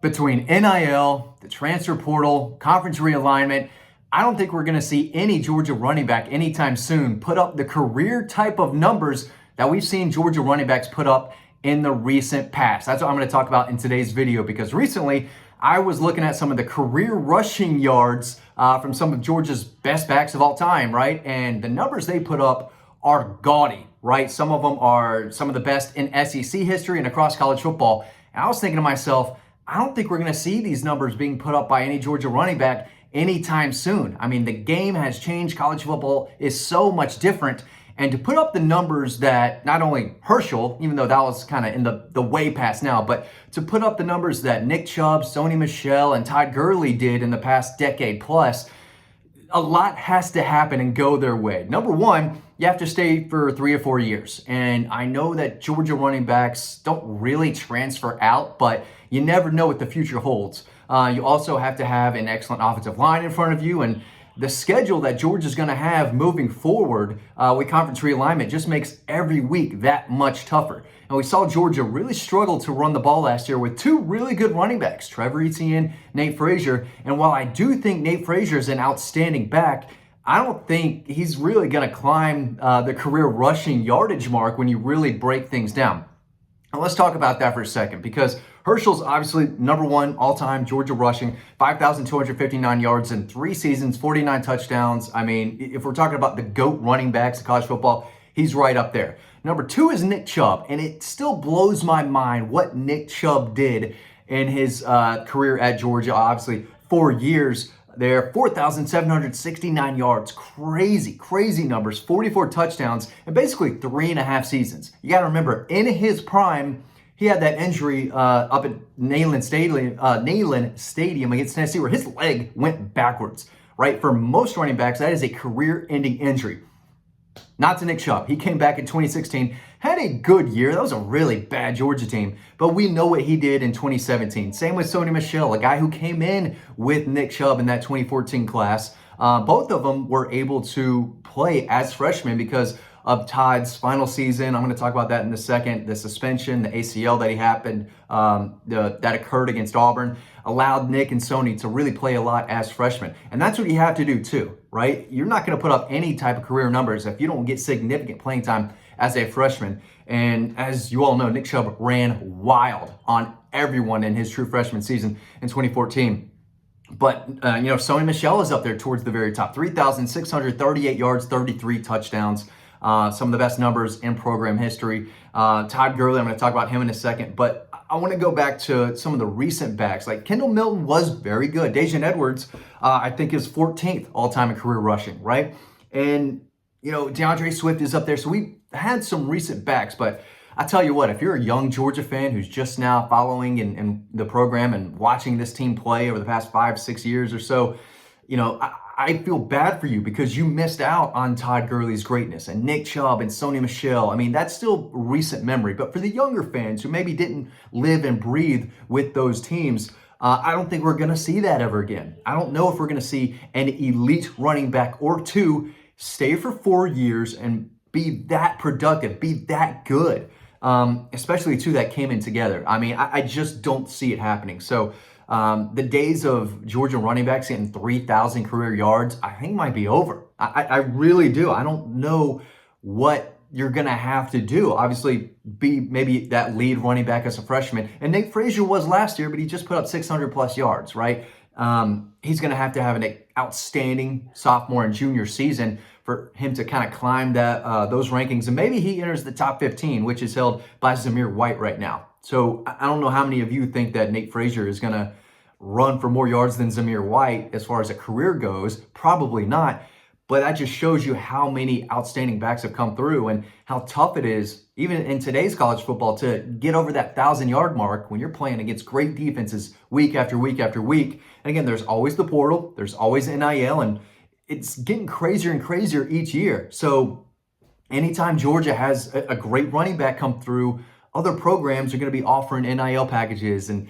Between NIL, the transfer portal, conference realignment, I don't think we're going to see any Georgia running back anytime soon put up the career type of numbers that we've seen Georgia running backs put up in the recent past. That's what I'm going to talk about in today's video, because recently I was looking at some of the career rushing yards from some of Georgia's best backs of all time, right? And the numbers they put up are gaudy, right? Some of them are some of the best in SEC history and across college football. And I was thinking to myself, I don't think we're going to see these numbers being put up by any Georgia running back anytime soon. I mean, the game has changed. College football is so much different. And to put up the numbers that not only Herschel, even though that was kind of in the way past now, but to put up the numbers that Nick Chubb, Sony Michel, and Todd Gurley did in the past decade plus, a lot has to happen and go their way. Number one, you have to stay for 3 or 4 years. And I know that Georgia running backs don't really transfer out, but you never know what the future holds. You also have to have an excellent offensive line in front of you, and the schedule that Georgia's going to have moving forward with conference realignment just makes every week that much tougher. And we saw Georgia really struggle to run the ball last year with 2 really good running backs, Trevor Etienne, Nate Frazier. And while I do think Nate Frazier is an outstanding back, I don't think he's really going to climb the career rushing yardage mark when you really break things down. Now let's talk about that for a second, because Herschel's obviously number one all-time Georgia rushing, 5,259 yards in 3 seasons, 49 touchdowns. I mean, if we're talking about the GOAT running backs of college football, he's right up there. Number 2 is Nick Chubb, and it still blows my mind what Nick Chubb did in his career at Georgia. Obviously, 4 years there, 4,769 yards, crazy numbers, 44 touchdowns, and basically 3.5 seasons. You got to remember, in his prime, he had that injury up at Neyland Stadium against Tennessee where his leg went backwards, right? For most running backs, that is a career-ending injury. Not to Nick Chubb. He came back in 2016, had a good year. That was a really bad Georgia team, but we know what he did in 2017. Same with Sony Michel, a guy who came in with Nick Chubb in that 2014 class. Both of them were able to play as freshmen because of Todd's final season. I'm going to talk about that in a second. The suspension, the ACL that occurred against Auburn allowed Nick and Sony to really play a lot as freshmen. And that's what you have to do too, right? You're not going to put up any type of career numbers if you don't get significant playing time as a freshman. And as you all know, Nick Chubb ran wild on everyone in his true freshman season in 2014. But, Sony Michel is up there towards the very top. 3,638 yards, 33 touchdowns. Some of the best numbers in program history. Todd Gurley, I'm going to talk about him in a second, but I want to go back to some of the recent backs. Like Kendall Milton was very good. Daijun Edwards, I think, is 14th all-time in career rushing, right? And, DeAndre Swift is up there. So we had some recent backs, but I tell you what, if you're a young Georgia fan who's just now following in the program and watching this team play over the past 5-6 years or so, I feel bad for you because you missed out on Todd Gurley's greatness and Nick Chubb and Sony Michel. I mean, that's still recent memory. But for the younger fans who maybe didn't live and breathe with those teams, I don't think we're going to see that ever again. I don't know if we're going to see an elite running back or 2 stay for 4 years and be that productive, be that good, especially 2 that came in together. I mean, I just don't see it happening. So the days of Georgia running backs getting 3,000 career yards, I think might be over. I really do. I don't know what you're going to have to do. Obviously, be maybe that lead running back as a freshman. And Nate Frazier was last year, but he just put up 600 plus yards, right? He's going to have an outstanding sophomore and junior season for him to kind of climb those rankings. And maybe he enters the top 15, which is held by Zamir White right now. So I don't know how many of you think that Nate Frazier is going to run for more yards than Zamir White as far as a career goes. Probably not. But that just shows you how many outstanding backs have come through and how tough it is, even in today's college football, to get over that 1,000-yard mark when you're playing against great defenses week after week after week. And again, there's always the portal, there's always NIL, and it's getting crazier and crazier each year. So anytime Georgia has a great running back come through, other programs are going to be offering NIL packages and,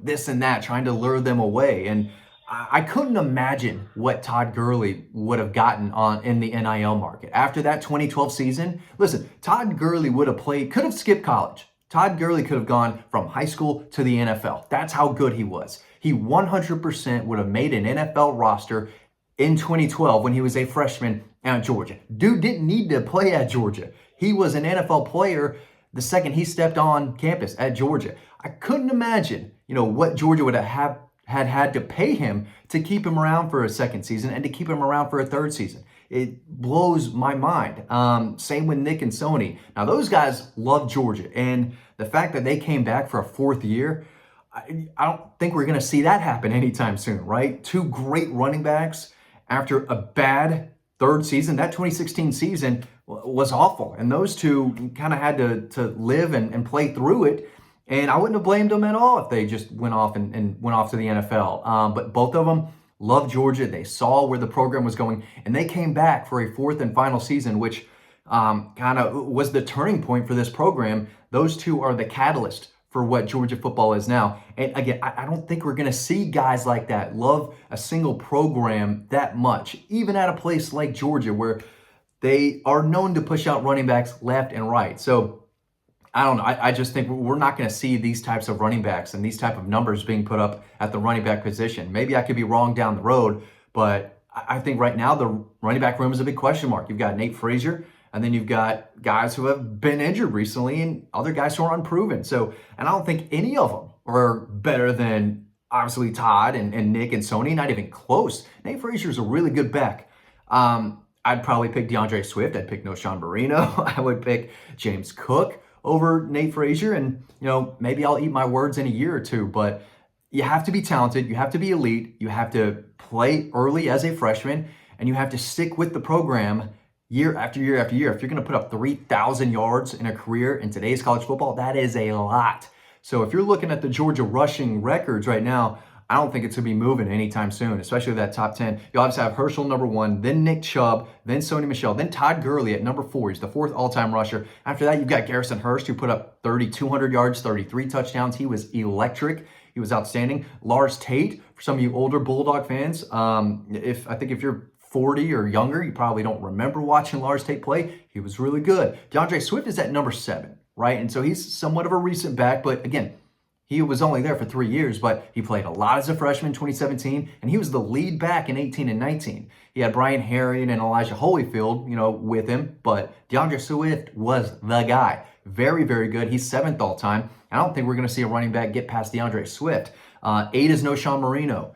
this and that, trying to lure them away. And I couldn't imagine what Todd Gurley would have gotten in the NIL market. After that 2012 season, listen, Todd Gurley could have skipped college. Todd Gurley could have gone from high school to the NFL. That's how good he was. He 100% would have made an NFL roster in 2012 when he was a freshman at Georgia. Dude didn't need to play at Georgia. He was an NFL player the second he stepped on campus at Georgia. I couldn't imagine, what Georgia would have had to pay him to keep him around for a second season and to keep him around for a third season. It blows my mind. Same with Nick and Sony. Now, those guys love Georgia, and the fact that they came back for a fourth year, I don't think we're going to see that happen anytime soon, right? Two great running backs after a bad third season. That 2016 season was awful, and those two kind of had to live and play through it. And I wouldn't have blamed them at all if they just went off and went off to the NFL. But both of them loved Georgia. They saw where the program was going, and they came back for a fourth and final season, which kind of was the turning point for this program. Those two are the catalyst for what Georgia football is now. And again, I don't think we're going to see guys like that love a single program that much, even at a place like Georgia where they are known to push out running backs left and right. So I don't know. I just think we're not going to see these types of running backs and these type of numbers being put up at the running back position. Maybe I could be wrong down the road, but I think right now the running back room is a big question mark. You've got Nate Frazier, and then you've got guys who have been injured recently and other guys who are unproven. So, and I don't think any of them are better than obviously Todd and Nick and Sony, not even close. Nate Frazier is a really good back. I'd probably pick DeAndre Swift. I'd pick Noshawn Marino. I would pick James Cook over Nate Frazier, and maybe I'll eat my words in a year or two, but you have to be talented, you have to be elite, you have to play early as a freshman, and you have to stick with the program year after year after year. If you're going to put up 3,000 yards in a career in today's college football, that is a lot. So if you're looking at the Georgia rushing records right now, I don't think it's going to be moving anytime soon, especially with that top 10. You obviously have Herschel number 1, then Nick Chubb, then Sony Michel, then Todd Gurley at number 4. He's the 4th all-time rusher. After that, you've got Garrison Hurst, who put up 3,200 yards, 33 touchdowns. He was electric. He was outstanding. Lars Tate, for some of you older Bulldog fans, if you're 40 or younger, you probably don't remember watching Lars Tate play. He was really good. DeAndre Swift is at number 7, right? And so he's somewhat of a recent back, but again, he was only there for 3 years, but he played a lot as a freshman in 2017, and he was the lead back in 18 and 19. He had Brian Herrien and Elijah Holyfield, with him, but DeAndre Swift was the guy. Very, very good. He's 7th all time. I don't think we're going to see a running back get past DeAndre Swift. 8 is Noshawn Marino.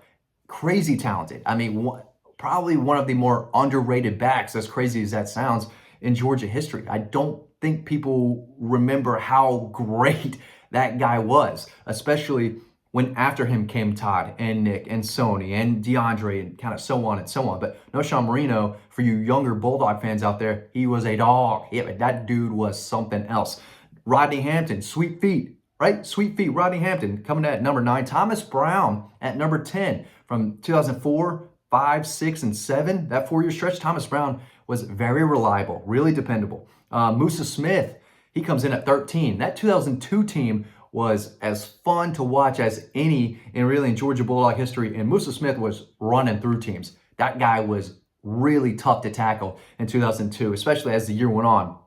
Crazy talented. I mean, probably one of the more underrated backs, as crazy as that sounds, in Georgia history. I don't think people remember how great that guy was, especially when after him came Todd and Nick and Sony and DeAndre and kind of so on and so on. But Noshawn Marino, for you younger Bulldog fans out there, he was a dog. Yeah, that dude was something else. Rodney Hampton, sweet feet, right? Sweet feet, Rodney Hampton coming at number 9. Thomas Brown at number 10 from 2004, 5, 6, and 7. That 4-year stretch, Thomas Brown was very reliable, really dependable. Musa Smith, he comes in at 13. That 2002 team was as fun to watch as any in Georgia Bulldog history, and Musa Smith was running through teams. That guy was really tough to tackle in 2002, especially as the year went on.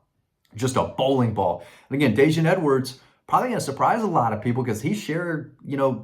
Just a bowling ball. And again, Daijun Edwards, probably going to surprise a lot of people because he shared,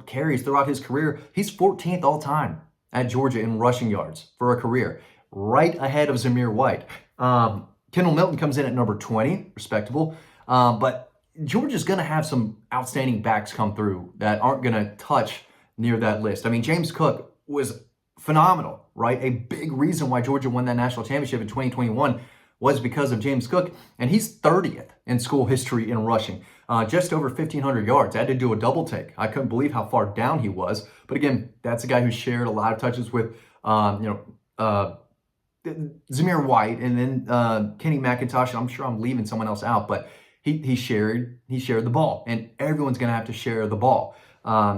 carries throughout his career. He's 14th all time at Georgia in rushing yards for a career, right ahead of Zamir White. Kendall Milton comes in at number 20, respectable. But Georgia's going to have some outstanding backs come through that aren't going to touch near that list. I mean, James Cook was phenomenal, right? A big reason why Georgia won that national championship in 2021 was because of James Cook, and he's 30th in school history in rushing, just over 1,500 yards. I had to do a double take. I couldn't believe how far down he was. But again, that's a guy who shared a lot of touches with, Zamir White and then Kenny McIntosh. And I'm sure I'm leaving someone else out, but he shared the ball, and everyone's going to have to share the ball.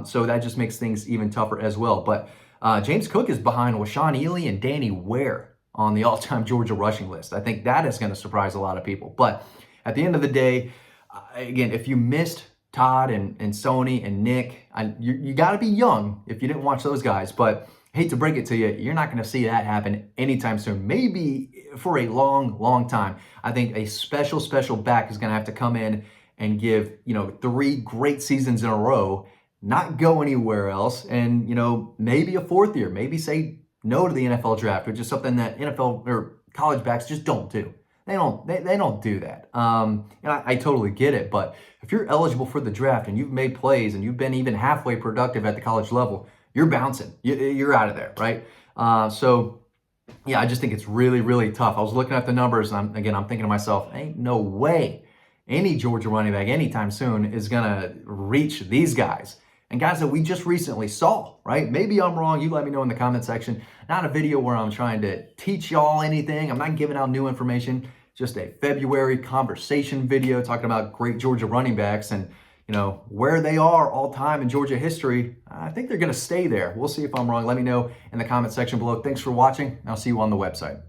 So that just makes things even tougher as well. But James Cook is behind Washaun Ely and Danny Ware on the all-time Georgia rushing list. I think that is going to surprise a lot of people. But at the end of the day, again, if you missed Todd and Sony and Nick, you got to be young if you didn't watch those guys. But I hate to break it to you, you're not going to see that happen anytime soon. Maybe for a long, long time. I think a special back is going to have to come in and give, 3 great seasons in a row, not go anywhere else, and, maybe a 4th year, maybe say no to the NFL draft, which is something that NFL or college backs just don't do. They don't do that. And I totally get it, but if you're eligible for the draft and you've made plays and you've been even halfway productive at the college level, you're bouncing. You're out of there, right? So yeah, I just think it's really, really tough. I was looking at the numbers, and I'm thinking to myself, ain't no way any Georgia running back anytime soon is gonna reach these guys. And guys that we just recently saw, right? Maybe I'm wrong. You let me know in the comment section. Not a video where I'm trying to teach y'all anything. I'm not giving out new information. Just a February conversation video talking about great Georgia running backs and, where they are all time in Georgia history. I think they're going to stay there. We'll see if I'm wrong. Let me know in the comment section below. Thanks for watching. I'll see you on the website.